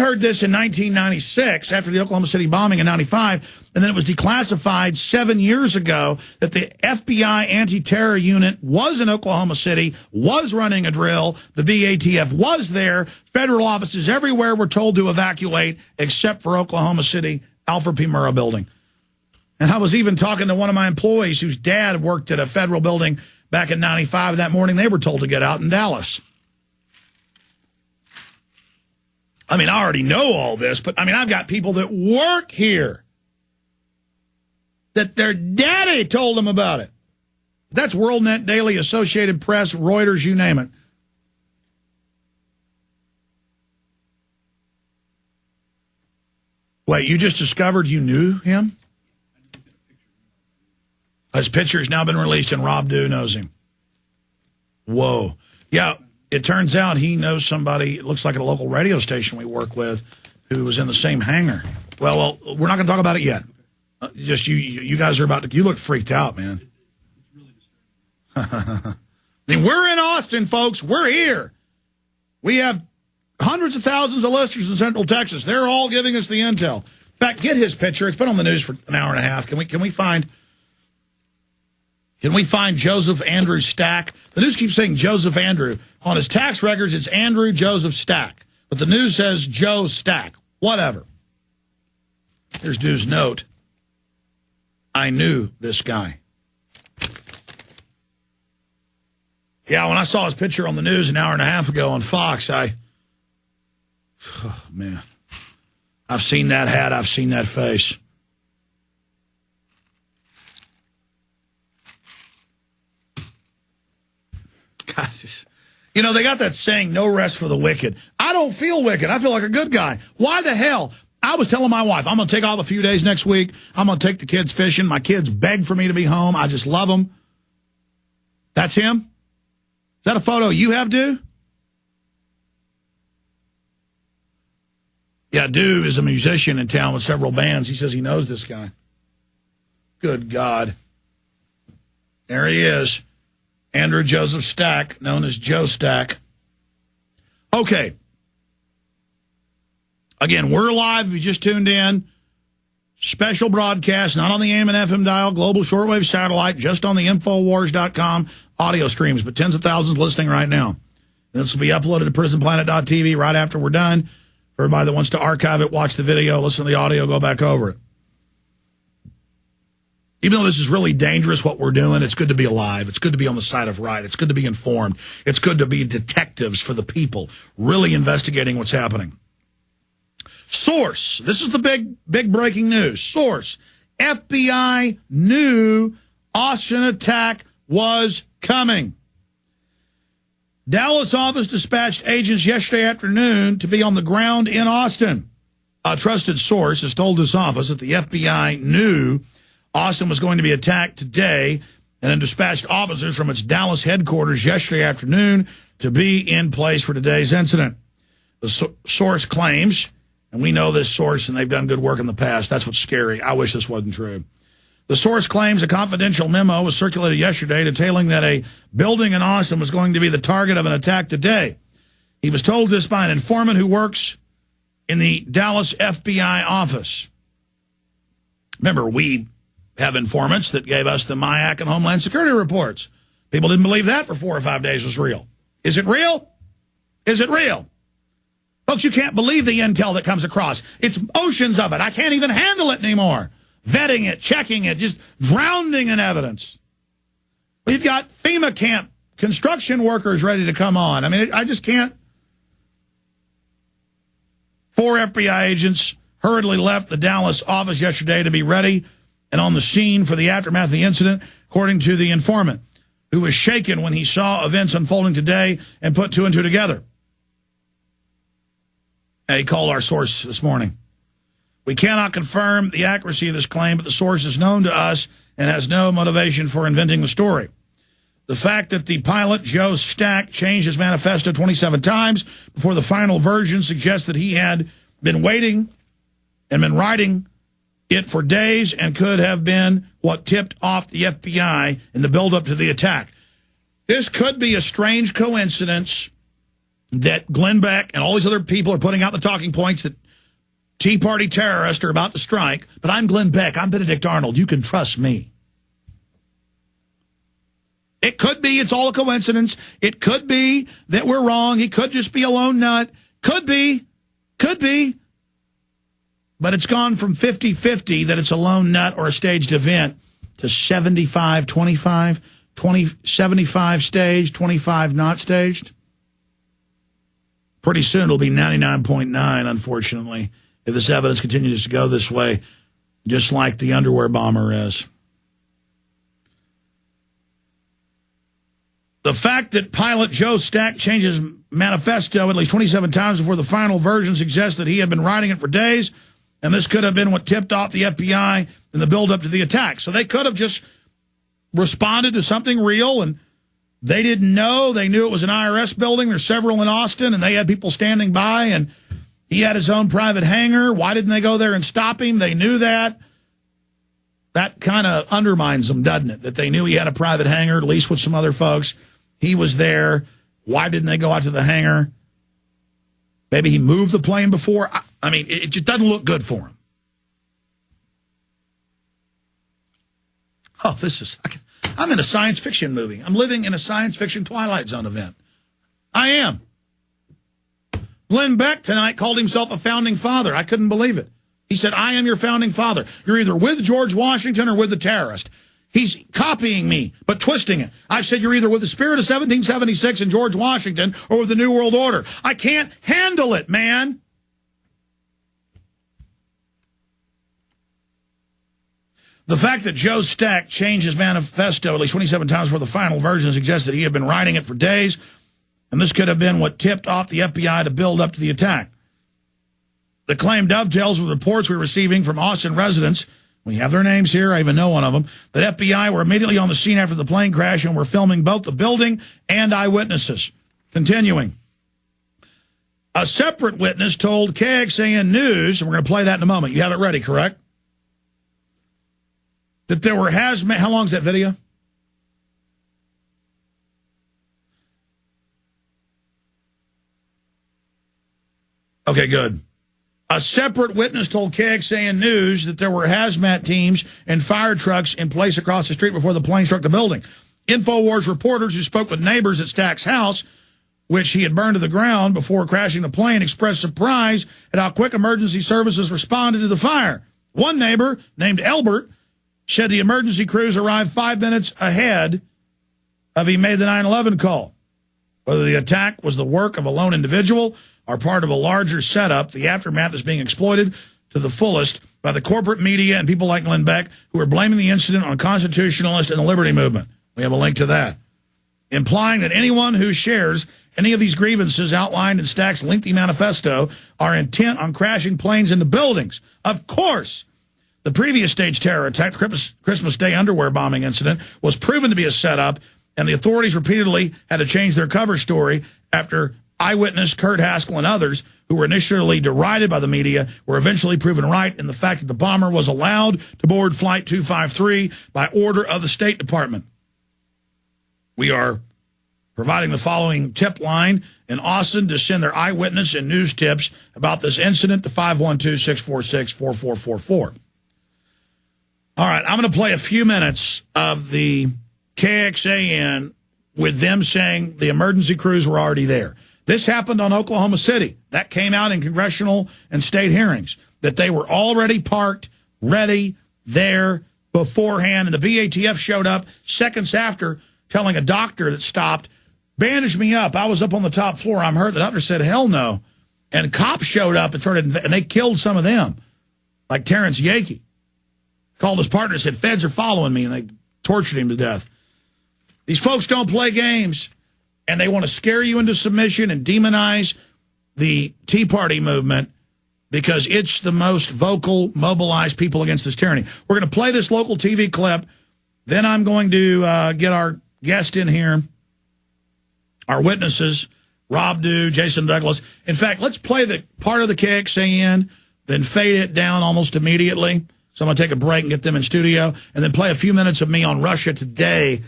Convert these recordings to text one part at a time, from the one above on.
heard this in 1996 after the Oklahoma City bombing in 95, and then it was declassified 7 years ago that the FBI anti-terror unit was in Oklahoma City, was running a drill, the BATF was there, federal offices everywhere were told to evacuate except for Oklahoma City, Alfred P. Murrah building. And I was even talking to one of my employees whose dad worked at a federal building back in 95. That morning they were told to get out in Dallas. I mean, I already know all this, but, I mean, I've got people that work here that their daddy told them about it. That's WorldNet Daily, Associated Press, Reuters, you name it. Wait, you just discovered you knew him? His picture's now been released, and Rob Dew knows him. Whoa. Yeah. It turns out he knows somebody, it looks like at a local radio station we work with, who was in the same hangar. Well, we're not going to talk about it yet. Just you guys are about to, you look freaked out, man. I mean, we're in Austin, folks. We're here. We have hundreds of thousands of listeners in Central Texas. They're all giving us the intel. In fact, get his picture. It's been on the news for an hour and a half. Can we find Joseph Andrew Stack? The news keeps saying Joseph Andrew. On his tax records, it's Andrew Joseph Stack. But the news says Joe Stack. Whatever. Here's Dew's note. I knew this guy. Yeah, when I saw his picture on the news an hour and a half ago on Fox, oh, man. I've seen that hat. I've seen that face. Guys, you know, they got that saying, no rest for the wicked. I don't feel wicked. I feel like a good guy. Why the hell? I was telling my wife, I'm going to take off a few days next week. I'm going to take the kids fishing. My kids beg for me to be home. I just love them. That's him? Is that a photo you have, Dew? Yeah, Dew is a musician in town with several bands. He says he knows this guy. Good God. There he is. Andrew Joseph Stack, known as Joe Stack. Okay. Again, we're live if you just tuned in. Special broadcast, not on the AM and FM dial, global shortwave satellite, just on the Infowars.com audio streams, but tens of thousands listening right now. This will be uploaded to prisonplanet.tv right after we're done. For everybody that wants to archive it, watch the video, listen to the audio, go back over it. Even though this is really dangerous, what we're doing, it's good to be alive. It's good to be on the side of right. It's good to be informed. It's good to be detectives for the people, really investigating what's happening. Source. This is the big breaking news. Source. FBI knew Austin attack was coming. Dallas office dispatched agents yesterday afternoon to be on the ground in Austin. A trusted source has told this office that the FBI knew Austin was going to be attacked today and then dispatched officers from its Dallas headquarters yesterday afternoon to be in place for today's incident. The source claims, and we know this source and they've done good work in the past. That's what's scary. I wish this wasn't true. The source claims a confidential memo was circulated yesterday detailing that a building in Austin was going to be the target of an attack today. He was told this by an informant who works in the Dallas FBI office. Remember, we have informants that gave us the MIAC and Homeland Security reports. People didn't believe that for 4 or 5 days was real. Is it real? Is it real? Folks, you can't believe the intel that comes across. It's oceans of it. I can't even handle it anymore. Vetting it, checking it, just drowning in evidence. We've got FEMA camp construction workers ready to come on. I mean, I just can't. 4 FBI agents hurriedly left the Dallas office yesterday to be ready and on the scene for the aftermath of the incident, according to the informant, who was shaken when he saw events unfolding today and put 2 and 2 together. He called our source this morning. We cannot confirm the accuracy of this claim, but the source is known to us and has no motivation for inventing the story. The fact that the pilot, Joe Stack, changed his manifesto 27 times before the final version suggests that he had been waiting and been writing it for days and could have been what tipped off the FBI in the buildup to the attack. This could be a strange coincidence that Glenn Beck and all these other people are putting out the talking points that Tea Party terrorists are about to strike. But I'm Glenn Beck. I'm Benedict Arnold. You can trust me. It could be it's all a coincidence. It could be that we're wrong. He could just be a lone nut. Could be. Could be. But it's gone from 50-50 that it's a lone nut or a staged event to 75-25, 75 staged, 25 not staged. Pretty soon it'll be 99.9, unfortunately, if this evidence continues to go this way, just like the underwear bomber is. The fact that pilot Joe Stack changes manifesto at least 27 times before the final version suggests that he had been writing it for days, and this could have been what tipped off the FBI in the build-up to the attack. So they could have just responded to something real, and they didn't know. They knew it was an IRS building. There's several in Austin, and they had people standing by, and he had his own private hangar. Why didn't they go there and stop him? They knew that. That kind of undermines them, doesn't it? That they knew he had a private hangar, at least with some other folks. He was there. Why didn't they go out to the hangar? Maybe he moved the plane before. I mean, it just doesn't look good for him. Oh, I'm in a science fiction movie. I'm living in a science fiction Twilight Zone event. I am. Glenn Beck tonight called himself a founding father. I couldn't believe it. He said, I am your founding father. You're either with George Washington or with the terrorist. He's copying me, but twisting it. I've said you're either with the spirit of 1776 and George Washington or with the New World Order. I can't handle it, man. The fact that Joe Stack changed his manifesto at least 27 times before the final version suggests that he had been writing it for days, and this could have been what tipped off the FBI to build up to the attack. The claim dovetails with reports we're receiving from Austin residents. We have their names here. I even know one of them. The FBI were immediately on the scene after the plane crash and were filming both the building and eyewitnesses. Continuing. A separate witness told KXAN News, and we're going to play that in a moment. You have it ready, correct? That there were hazmat. How long is that video? Okay, good. A separate witness told KXAN News that there were hazmat teams and fire trucks in place across the street before the plane struck the building. InfoWars reporters who spoke with neighbors at Stack's house, which he had burned to the ground before crashing the plane, expressed surprise at how quick emergency services responded to the fire. One neighbor, named Elbert, said the emergency crews arrived 5 minutes ahead of he made the 9/11 call. Whether the attack was the work of a lone individual or part of a larger setup, the aftermath is being exploited to the fullest by the corporate media and people like Glenn Beck, who are blaming the incident on constitutionalists and the liberty movement. We have a link to that. Implying that anyone who shares any of these grievances outlined in Stack's lengthy manifesto are intent on crashing planes into buildings. Of course, the previous staged terror attack, the Christmas Day underwear bombing incident, was proven to be a setup, and the authorities repeatedly had to change their cover story after eyewitness Kurt Haskell and others, who were initially derided by the media, were eventually proven right in the fact that the bomber was allowed to board Flight 253 by order of the State Department. We are providing the following tip line in Austin to send their eyewitness and news tips about this incident to 512-646-4444. All right, I'm going to play a few minutes of the KXAN with them saying the emergency crews were already there. This happened on Oklahoma City. That came out in congressional and state hearings, that they were already parked, ready, there, beforehand, and the BATF showed up seconds after, telling a doctor that stopped, bandaged me up. I was up on the top floor. I'm hurt. The doctor said, hell no. And cops showed up and and they killed some of them, like Terrence Yakey. Called his partner and said, feds are following me, and they tortured him to death. These folks don't play games. And they want to scare you into submission and demonize the Tea Party movement because it's the most vocal, mobilized people against this tyranny. We're going to play this local TV clip. Then I'm going to get our guest in here, our witnesses, Rob Dew, Jason Douglas. In fact, let's play the part of the KXAN, then fade it down almost immediately. So I'm going to take a break and get them in studio, and then play a few minutes of me on Russia Today,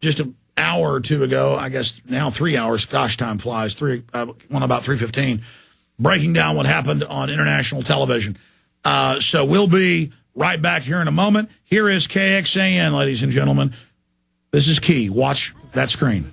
just to hour or two ago, I guess now 3 hours, gosh, time flies, one about 3:15, breaking down what happened on international television. So we'll be right back here in a moment. Here is KXAN, ladies and gentlemen. This is key. Watch that screen.